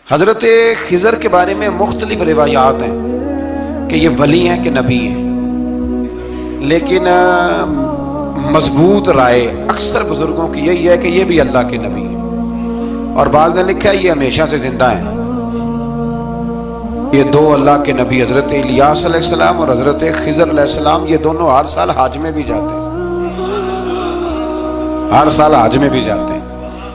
حضرت خضر کے بارے میں مختلف روایات ہیں کہ یہ ولی ہیں کہ نبی ہیں، لیکن مضبوط رائے اکثر بزرگوں کی یہی ہے کہ یہ بھی اللہ کے نبی ہیں، اور بعض نے لکھا ہے یہ ہمیشہ سے زندہ ہیں۔ یہ دو اللہ کے نبی حضرت الیاس علیہ السلام اور حضرت خضر علیہ السلام، یہ دونوں ہر سال حج میں بھی جاتے ہیں، ہر سال حج میں بھی جاتے ہیں،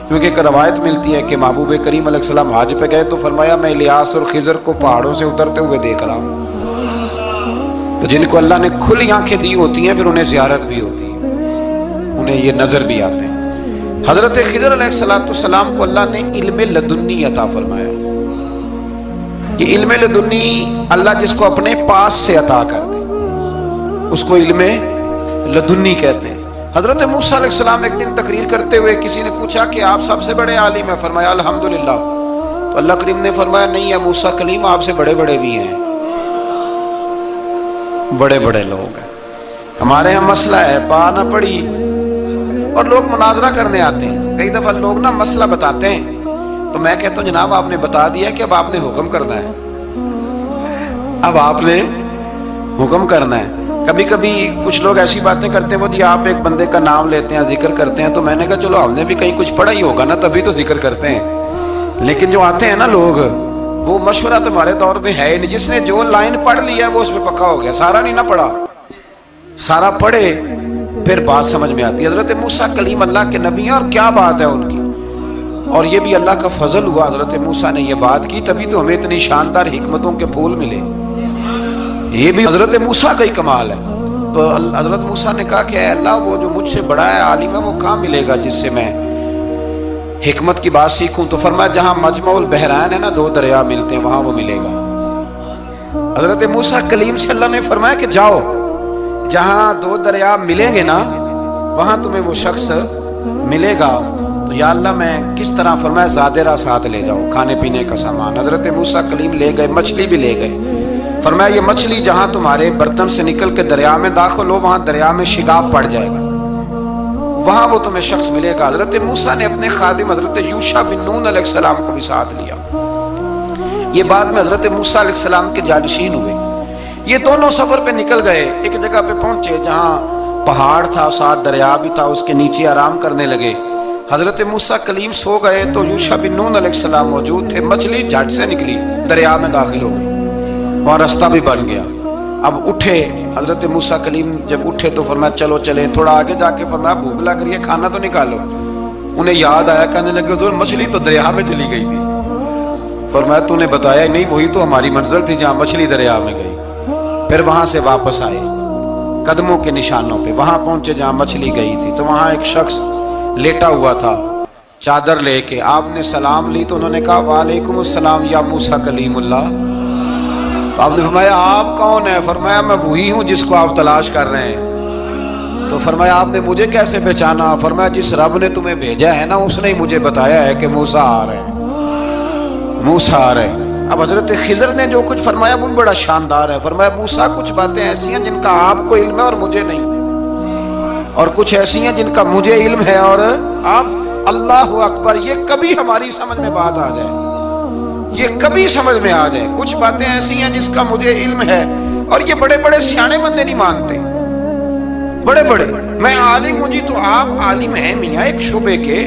کیونکہ ایک روایت ملتی ہے کہ محبوب کریم علیہ السلام حج پہ گئے تو فرمایا میں الیاس اور خضر کو پہاڑوں سے اترتے ہوئے دیکھ رہا ہوں۔ تو جن کو اللہ نے کھلی آنکھیں دی ہوتی ہیں پھر انہیں زیارت بھی ہوتی ہے، انہیں یہ نظر بھی آتے ہیں۔ حضرت خضر علیہ السلام کو اللہ نے علم لدنی عطا فرمایا۔ یہ علم لدنی اللہ جس کو اپنے پاس سے عطا کر دے اس کو علم لدنی کہتے ہیں۔ حضرت موسیٰ علیہ السلام ایک دن تقریر کرتے ہوئے کسی نے پوچھا کہ آپ سب سے بڑے عالم ہیں، فرمایا الحمدللہ۔ تو اللہ کریم نے فرمایا نہیں ہے موسیٰ کلیم آپ سے بڑے بڑے بھی ہیں، بڑے بڑے لوگ ہیں۔ ہمارے یہاں مسئلہ ہے پا نہ پڑی اور لوگ مناظرہ کرنے آتے ہیں، کئی دفعہ لوگ نا مسئلہ بتاتے ہیں تو میں کہتا ہوں جناب آپ نے بتا دیا کہ اب آپ نے حکم کرنا ہے، اب آپ نے حکم کرنا ہے۔ کبھی کبھی کچھ لوگ ایسی باتیں کرتے ہیں وہ جی آپ ایک بندے کا نام لیتے ہیں ذکر کرتے ہیں، تو میں نے کہا چلو ہم نے بھی کہیں کچھ پڑھا ہی ہوگا نا تبھی تو ذکر کرتے ہیں، لیکن جو آتے ہیں نا لوگ وہ مشورہ تو ہمارے دور میں ہے ہی نہیں، جس نے جو لائن پڑھ لیا ہے وہ اس پہ پکا ہو گیا، سارا نہیں نہ پڑھا، سارا پڑھے پھر بات سمجھ میں آتی ہے۔ حضرت موسیٰ کلیم اللہ کے نبی ہیں اور کیا بات ہے ان کی، اور یہ بھی اللہ کا فضل ہوا حضرت موسیٰ نے یہ بات کی تبھی تو ہمیں اتنی شاندار حکمتوں کے پھول ملے، یہ بھی حضرت موسیٰ کا ہی کمال ہے۔ تو حضرت موسیٰ نے کہا کہ اے اللہ وہ جو مجھ سے بڑا ہے عالم ہے وہ کہاں ملے گا جس سے میں حکمت کی بات سیکھوں؟ تو فرمایا جہاں مجمع البحرین ہے نا دو دریا ملتے ہیں وہاں وہ ملے گا۔ حضرت موسیٰ کلیم سے اللہ نے فرمایا کہ جاؤ جہاں دو دریا ملیں گے نا وہاں تمہیں وہ شخص ملے گا۔ تو یا اللہ میں کس طرح؟ فرمایا زادرہ ساتھ لے جاؤ کھانے پینے کا سامان۔ حضرت موسیٰ کلیم لے گئے، مچھلی بھی لے گئے۔ فرمایا یہ مچھلی جہاں تمہارے برتن سے نکل کے دریا میں داخل ہو وہاں دریا میں شگاف پڑ جائے گا، وہاں وہ تمہیں شخص ملے گا۔ حضرت موسیٰ نے اپنے خادم حضرت یوشع بن نون علیہ السلام کو بھی ساتھ لیا۔ یہ بعد میں حضرت موسیٰ علیہ السلام کے جانشین ہوئے۔ یہ دونوں سفر پہ نکل گئے، ایک جگہ پہ پہنچے جہاں پہاڑ تھا ساتھ دریا بھی تھا، اس کے نیچے آرام کرنے لگے۔ حضرت موسیٰ کلیم سو گئے تو یوشع بن نون علیہ السلام موجود تھے، مچھلی جھٹ سے نکلی دریا میں داخل ہو گئی اور راستہ بھی بن گیا۔ اب اٹھے حضرت موسیٰ کلیم جب اٹھے تو فرمایا چلو چلے، تھوڑا آگے جا کے فرمایا بھوک لگ رہی ہے کھانا تو نکالو۔ انہیں یاد آیا، کہنے لگے حضور مچھلی تو دریا میں چلی گئی تھی۔ فرمایا تو نے بتایا نہیں، وہی تو ہماری منزل تھی جہاں مچھلی دریا میں گئی۔ پھر وہاں سے واپس آئے قدموں کے نشانوں پہ، وہاں پہنچے جہاں مچھلی گئی تھی تو وہاں ایک شخص لیٹا ہوا تھا چادر لے کے۔ آپ نے سلام لی تو انہوں نے کہا وعلیکم السلام یا موسیٰ کلیم اللہ۔ تو آپ نے فرمایا آپ کون ہیں؟ فرمایا میں وہی ہوں جس کو آپ تلاش کر رہے ہیں۔ تو فرمایا آپ نے مجھے کیسے پہچانا؟ فرمایا جس رب نے تمہیں بھیجا ہے نا اس نے ہی مجھے بتایا ہے کہ موسیٰ آ رہے ہیں، موسیٰ آ رہے ہیں۔ اب حضرت خضر نے جو کچھ فرمایا وہ بڑا شاندار ہے۔ فرمایا موسیٰ کچھ باتیں ایسی ہیں جن کا آپ کو علم ہے اور مجھے نہیں، اور کچھ ایسی ہیں جن کا مجھے علم ہے اور آپ۔ اللہ اکبر، یہ کبھی ہماری سمجھ میں بات آ جائے، یہ کبھی سمجھ میں آ جائے۔ کچھ باتیں ایسی ہیں جس کا مجھے علم ہے اور یہ بڑے بڑے سیانے بندے نہیں مانتے، بڑے بڑے میں عالم ہوں جی، تو آپ عالم ہیں میاں ایک شعبے کے،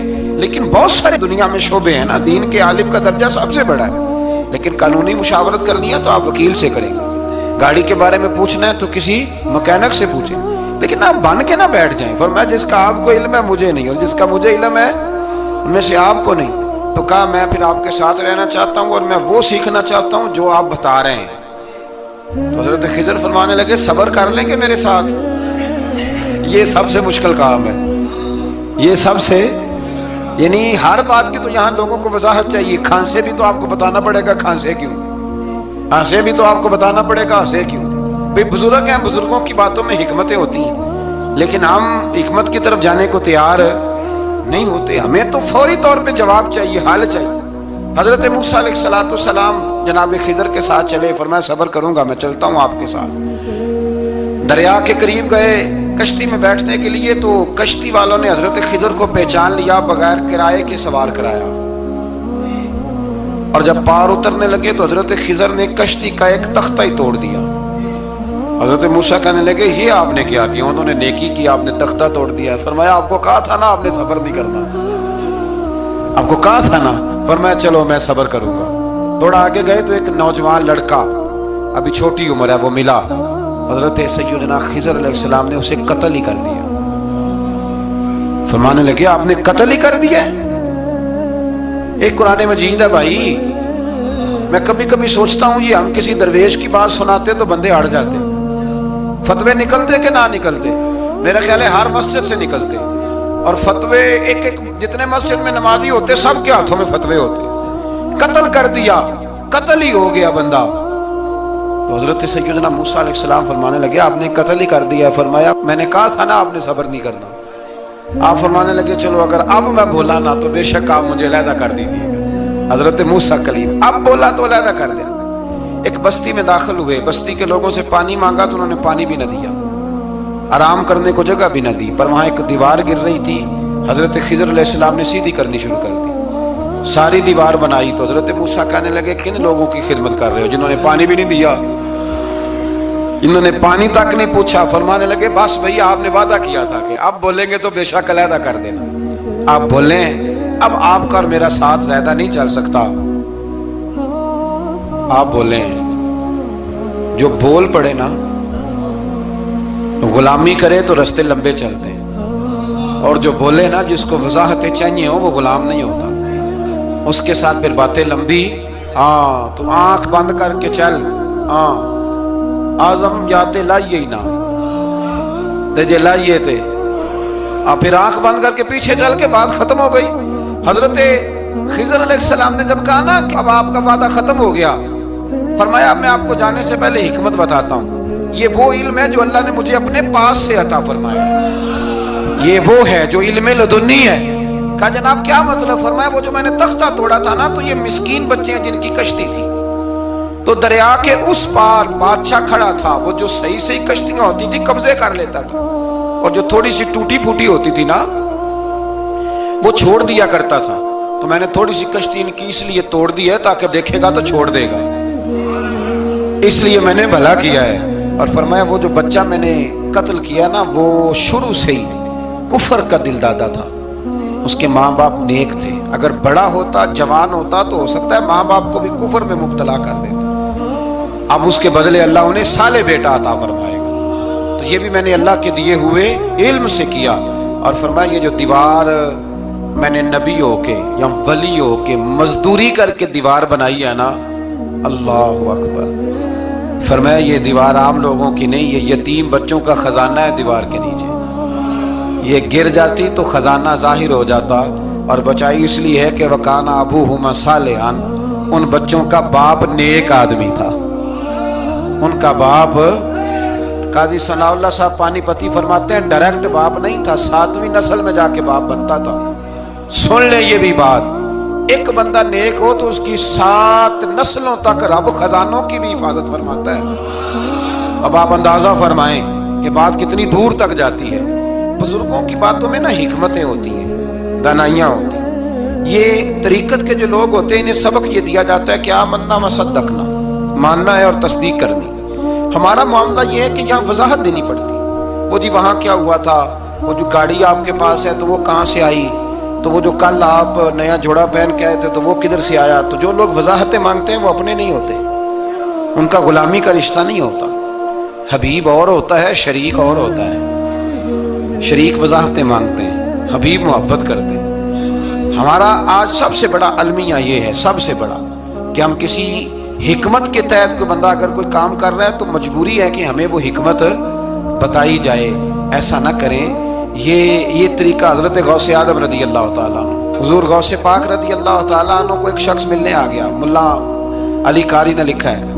لیکن بہت سارے دنیا میں شعبے ہیں نا، دین کے عالم کا درجہ سب سے بڑا ہے، لیکن قانونی مشاورت کرنی ہے تو آپ وکیل سے کریں گے، گاڑی کے بارے میں پوچھنا ہے تو کسی مکینک سے پوچھیں، لیکن آپ بن کے نہ بیٹھ جائیں۔ فرمایا جس کا آپ کو علم ہے مجھے نہیں، اور جس کا مجھے علم ہے ان میں سے آپ کو نہیں۔ تو کہا میں پھر آپ کے ساتھ رہنا چاہتا ہوں اور میں وہ سیکھنا چاہتا ہوں جو آپ بتا رہے ہیں۔ تو حضرت خضر فرمانے لگے صبر کر لیں گے میرے ساتھ؟ یہ سب سے مشکل کام ہے، یہ سب سے، یعنی ہر بات کی تو یہاں لوگوں کو وضاحت چاہیے۔ کھانسے بھی تو آپ کو بتانا پڑے گا کھانسے کیوں، ہنسے بھی تو آپ کو بتانا پڑے گا ہنسے کیوں۔ بھئی بزرگ ہیں، بزرگوں کی باتوں میں حکمتیں ہوتی ہیں، لیکن ہم حکمت کی طرف جانے کو تیار نہیں ہوتے، ہمیں تو فوری طور پہ جواب چاہیے، حل چاہیے۔ حضرت موسیٰ علیہ السلام جناب خضر کے ساتھ چلے، فرمایا صبر کروں گا میں چلتا ہوں آپ کے ساتھ۔ دریا کے قریب گئے کشتی میں بیٹھنے کے لیے تو کشتی والوں نے حضرت خضر کو پہچان لیا، بغیر کرائے کے سوار کرایا۔ اور جب پار اترنے لگے تو حضرت خضر نے کشتی کا ایک تختہ ہی توڑ دیا. حضرت موسیٰ کہنے لگے یہ آپ نے کیا کیا؟ انہوں نے نیکی کی، آپ نے تختہ توڑ دیا. فرمایا آپ کو کہا تھا نا آپ نے صبر نہیں کرنا، آپ کو کہا تھا نا. فرمایا چلو میں صبر کروں گا. تھوڑا آگے گئے تو ایک نوجوان لڑکا، ابھی چھوٹی عمر ہے، وہ ملا. حضرت سیدنا خضر علیہ السلام نے اسے قتل ہی کر دیا. فرمانے لگے آپ نے قتل ہی کر دیا؟ ایک قرآن مجید ہے بھائی. میں کبھی کبھی سوچتا ہوں یہ ہم کسی درویش کی بات سناتے تو بندے اڑ جاتے. فتوے نکلتے کہ نہ نکلتے؟ میرا خیال ہے ہر مسجد سے نکلتے. اور فتوے ایک جتنے مسجد میں نمازی ہوتے سب کے ہاتھوں میں فتوے ہوتے. قتل کر دیا، قتل ہی ہو گیا بندہ. تو حضرت سیدنا موسیٰ علیہ السلام فرمانے لگے آپ نے قتل ہی کر دیا. فرمایا میں نے کہا تھا نا آپ نے صبر نہیں کرنا. آپ فرمانے لگے چلو اگر اب میں بولا نا تو بے شک آپ مجھے علیحدہ کر دیجیے گا. حضرت موسیٰ کلیم اب بولا تو علیحدہ کر دیا. ایک بستی میں داخل ہوئے، بستی کے لوگوں سے پانی مانگا تو انہوں نے پانی بھی نہ دیا، آرام کرنے کو جگہ بھی نہ دی. پر وہاں ایک دیوار گر رہی تھی، حضرت خضر علیہ السلام نے سیدھی کرنی شروع کر دی. ساری دیوار بنائی تو حضرت موسیٰ کہنے لگے کن لوگوں کی خدمت کر رہے ہو جنہوں نے پانی بھی نہیں دیا، انہوں نے پانی تک نہیں پوچھا. فرمانے لگے بس بھیا آپ نے وعدہ کیا تھا کہ اب بولیں گے تو بے شک علیحدہ کر دینا. آپ بولیں اب آپ کا اور میرا ساتھ زیادہ نہیں چل سکتا. آپ بولیں جو بول پڑے نا غلامی کرے تو رستے لمبے چلتے ہیں، اور جو بولے نا جس کو وضاحتیں چاہیے ہو وہ غلام نہیں ہوتا، اس کے ساتھ پھر باتیں لمبی. ہاں تو آنکھ بند کر کے چل. ہاں آزم جاتے لائیے ہی نہ دے لائیے تھے. پھر آنکھ بند کر کے پیچھے چل کے بات ختم ہو گئی. حضرت خضر علیہ السلام نے جب کہا نا کہ اب آپ کا وعدہ ختم ہو گیا، فرمایا میں آپ کو جانے سے پہلے حکمت بتاتا ہوں. یہ وہ علم ہے جو اللہ نے مجھے اپنے پاس سے عطا فرمایا. یہ وہ ہے جو علم لدنی ہے. کہا جناب کیا مطلب؟ فرمایا وہ جو میں نے تختہ توڑا تھا نا تو یہ مسکین بچے ہیں جن کی کشتی تھی، تو دریا کے اس پار بادشاہ کھڑا تھا، وہ جو صحیح صحیح کشتیاں ہوتی تھی قبضے کر لیتا تھا، اور جو تھوڑی سی ٹوٹی پھوٹی ہوتی تھی نا وہ چھوڑ دیا کرتا تھا. تو میں نے تھوڑی سی کشتی ان کی اس لیے توڑ دی ہے تاکہ دیکھے گا تو چھوڑ دے گا، اس لیے میں نے بھلا کیا ہے. اور فرمایا وہ جو بچہ میں نے قتل کیا نا وہ شروع سے ہی کفر کا دل دادا تھا. اس کے ماں باپ نیک تھے، اگر بڑا ہوتا جوان ہوتا تو ہو سکتا ہے ماں باپ کو بھی کفر میں مبتلا کر دیتا. اب اس کے بدلے اللہ انہیں صالح بیٹا عطا فرمائے گا. تو یہ بھی میں نے اللہ کے دیے ہوئے علم سے کیا. اور فرمایا یہ جو دیوار میں نے نبی ہو کے یا ولی ہو کے مزدوری کر کے دیوار بنائی ہے نا، اللہ اکبر. فرمایا یہ دیوار عام لوگوں کی نہیں، یہ یتیم بچوں کا خزانہ ہے دیوار کے نیچے. یہ گر جاتی تو خزانہ ظاہر ہو جاتا، اور بچائی اس لیے ہے کہ وَكَانَ أَبُوهُمَا صَالِحًا، ان بچوں کا باپ نیک آدمی تھا. ان کا باپ قاضی ثناء اللہ صاحب پانی پتی فرماتے ہیں ڈائریکٹ باپ نہیں تھا، 7ویں نسل میں جا کے باپ بنتا تھا. سن لیں یہ بھی بات، ایک بندہ نیک ہو تو اس کی 7 نسلوں تک رب خزانوں کی بھی حفاظت فرماتا ہے. اب آپ اندازہ فرمائیں کہ بات کتنی دور تک جاتی ہے. بزرگوں کی باتوں میں نا حکمتیں ہوتی ہیں، دانائیاں ہوتی ہیں. یہ طریقت کے جو لوگ ہوتے ہیں انہیں سبق یہ دیا جاتا ہے کہ آمنا و صدقنا، ماننا ہے اور تصدیق کرنی. ہمارا معاملہ یہ ہے کہ یہاں وضاحت دینی پڑتی. وہ جی وہاں کیا ہوا تھا، وہ جو گاڑی آپ کے پاس ہے تو وہ کہاں سے آئی، تو وہ جو کل آپ نیا جوڑا پہن کے آئے تھے تو وہ کدھر سے آیا. تو جو لوگ وضاحتیں مانگتے ہیں وہ اپنے نہیں ہوتے، ان کا غلامی کا رشتہ نہیں ہوتا. حبیب اور ہوتا ہے، شریک اور ہوتا ہے. شریک وضاحتیں مانگتے ہیں، حبیب محبت کرتے ہیں. ہمارا آج سب سے بڑا المیہ یہ ہے، سب سے بڑا، کہ ہم کسی حکمت کے تحت کوئی بندہ اگر کوئی کام کر رہا ہے تو مجبوری ہے کہ ہمیں وہ حکمت بتائی جائے. ایسا نہ کریں. یہ طریقہ حضرت غوث اعظم رضی اللہ تعالیٰ عنہ، حضور غوث پاک رضی اللہ تعالیٰ عنہ کو ایک شخص ملنے آ گیا. ملا علی قاری نے لکھا ہے،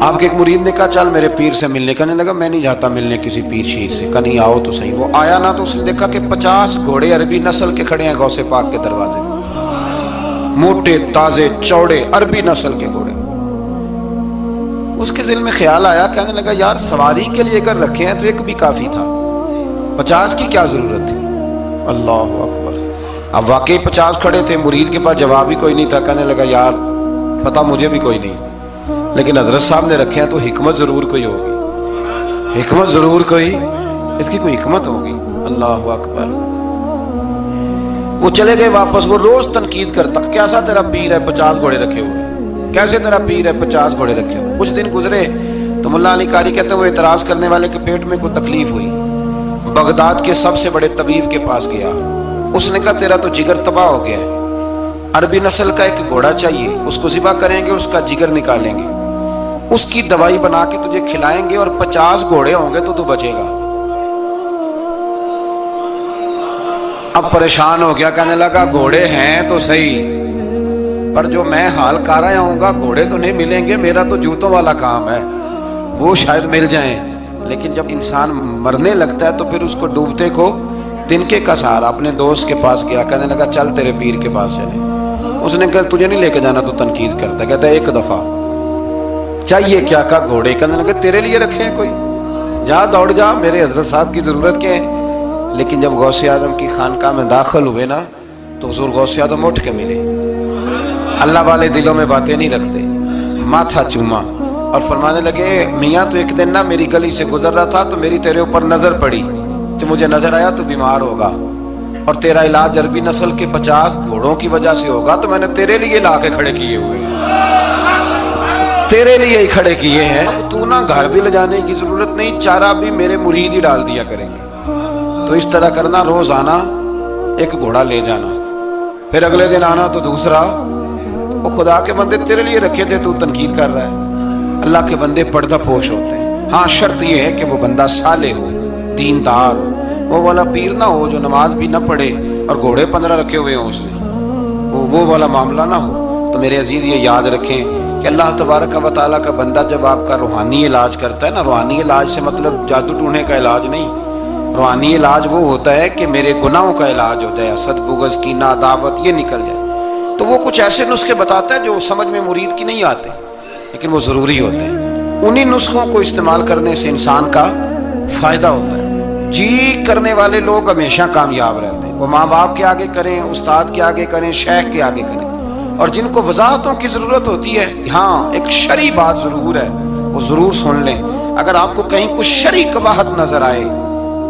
آپ کے ایک مرید نے کہا چل میرے پیر سے ملنے. کہنے لگا میں نہیں جاتا ملنے کسی پیر شیر سے. کہا نہیں آؤ تو صحیح. وہ آیا نا تو اس نے دیکھا کہ 50 گھوڑے عربی نسل کے کھڑے ہیں غوث پاک کے دروازے، موٹے تازے چوڑے عربی نسل کے گھوڑے. اس کے دل میں خیال آیا، کہنے لگا یار سواری کے لیے اگر رکھے ہیں تو ایک بھی کافی تھا، 50 کی کیا ضرورت تھی. اللہ اکبر. اب واقعی 50 کھڑے تھے, مرید کے پاس جواب ہی کوئی نہیں تھا. کہنے لگا یار پتہ مجھے بھی کوئی نہیں, لیکن حضرت صاحب نے رکھے ہیں تو حکمت ضرور کوئی ہوگی, حکمت ضرور کوئی, اس کی کوئی حکمت ہوگی. اللہ اکبر. وہ چلے گئے واپس. وہ روز تنقید کرتا, کیسا تیرا پیر ہے 50 گھوڑے رکھے ہوئے, کیسے تیرا پیر ہے 50 گھوڑے رکھے ہوئے. کچھ دن گزرے تو ملا علی قاری کہتے ہیں وہ اعتراض کرنے والے کے پیٹ میں کوئی تکلیف ہوئی, بغداد کے سب سے بڑے طبیب کے پاس گیا. اس نے کہا تیرا تو جگر تباہ ہو گیا ہے, عربی نسل کا ایک گھوڑا چاہیے, اس کو ذبح کریں گے, اس کا جگر نکالیں گے, اس کی دوائی بنا کے تجھے کھلائیں گے, اور 50 گھوڑے ہوں گے تو بچے گا. اب پریشان ہو گیا, کہنے لگا گھوڑے ہیں تو صحیح, پر جو میں حال کر رہا ہوں گا گھوڑے تو نہیں ملیں گے, میرا تو جوتوں والا کام ہے, وہ شاید مل جائیں. لیکن جب انسان مرنے لگتا ہے تو پھر اس کو ڈوبتے کو تنکے کا سہارا. اپنے دوست کے پاس گیا, کہنے لگا چل تیرے پیر کے پاس چلے. اس نے کہا تجھے نہیں لے کے جانا, تو تنقید کرتا. کہتا ہے ایک دفعہ چاہیے کیا کا گھوڑے. کہنے لگا تیرے لیے رکھے ہیں کوئی, جا دوڑ جا, میرے حضرت صاحب کی ضرورت کیا ہے. لیکن جب غوث اعظم کی خانقاہ میں داخل ہوئے نا تو حضور غوث اعظم اٹھ کے ملے. اللہ والے دلوں میں باتیں نہیں رکھتے. ماتھا چوما اور فرمانے لگے میاں تو ایک دن نا میری گلی سے گزر رہا تھا تو میری تیرے اوپر نظر پڑی, تو مجھے نظر آیا تو بیمار ہوگا, اور تیرا علاج عربی نسل کے 50 گھوڑوں کی وجہ سے ہوگا, تو میں نے تیرے لیے لا کے کھڑے کیے ہوئے, تیرے لیے ہی کھڑے کیے ہیں. اب تو نا گھر بھی لے جانے کی ضرورت نہیں, چارہ بھی میرے مرید ہی ڈال دیا کریں گے. تو اس طرح کرنا, روز آنا ایک گھوڑا لے جانا, پھر اگلے دن آنا تو دوسرا. وہ خدا کے بندے تیرے لیے رکھے تھے, تو تنقید کر رہا ہے. اللہ کے بندے پردہ پوش ہوتے ہیں. ہاں شرط یہ ہے کہ وہ بندہ صالح ہو, دیندار ہو, وہ والا پیر نہ ہو جو نماز بھی نہ پڑھے اور گھوڑے 15 رکھے ہوئے ہوں اس نے, وہ والا معاملہ نہ ہو. تو میرے عزیز یہ یاد رکھیں کہ اللہ تبارک و تعالیٰ کا بندہ جب آپ کا روحانی علاج کرتا ہے نا, روحانی علاج سے مطلب جادو ٹونے کا علاج نہیں, روحانی علاج وہ ہوتا ہے کہ میرے گناہوں کا علاج ہو جائے, حسد بغض کینہ عداوت یہ نکل جائے. تو وہ کچھ ایسے نسخے بتاتا ہے جو سمجھ میں مرید کی نہیں آتے, لیکن وہ ضروری ہوتے ہیں. انہی نسخوں کو استعمال کرنے سے انسان کا فائدہ ہوتا ہے. جی کرنے والے لوگ ہمیشہ کامیاب رہتے ہیں, وہ ماں باپ کے آگے کریں, استاد کے آگے کریں, شیخ کے آگے کریں. اور جن کو وضاحتوں کی ضرورت ہوتی ہے, ہاں ایک شرعی بات ضرور ہے, وہ ضرور سن لیں. اگر آپ کو کہیں کچھ شرعی قباحت نظر آئے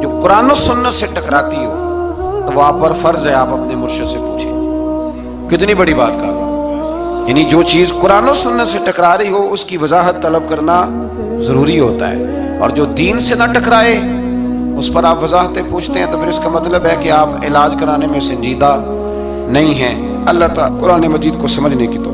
جو قرآن و سنت سے ٹکراتی ہو, تو وہ آپ پر فرض ہے آپ اپنے مرشد سے پوچھیں. کتنی بڑی بات کر رہا ہوں, یعنی جو چیز قرآن و سنت سے ٹکرا رہی ہو اس کی وضاحت طلب کرنا ضروری ہوتا ہے, اور جو دین سے نہ ٹکرائے اس پر آپ وضاحتیں پوچھتے ہیں, تو پھر اس کا مطلب ہے کہ آپ علاج کرانے میں سنجیدہ نہیں ہیں. اللہ تعالیٰ قرآن مجید کو سمجھنے کی توفیق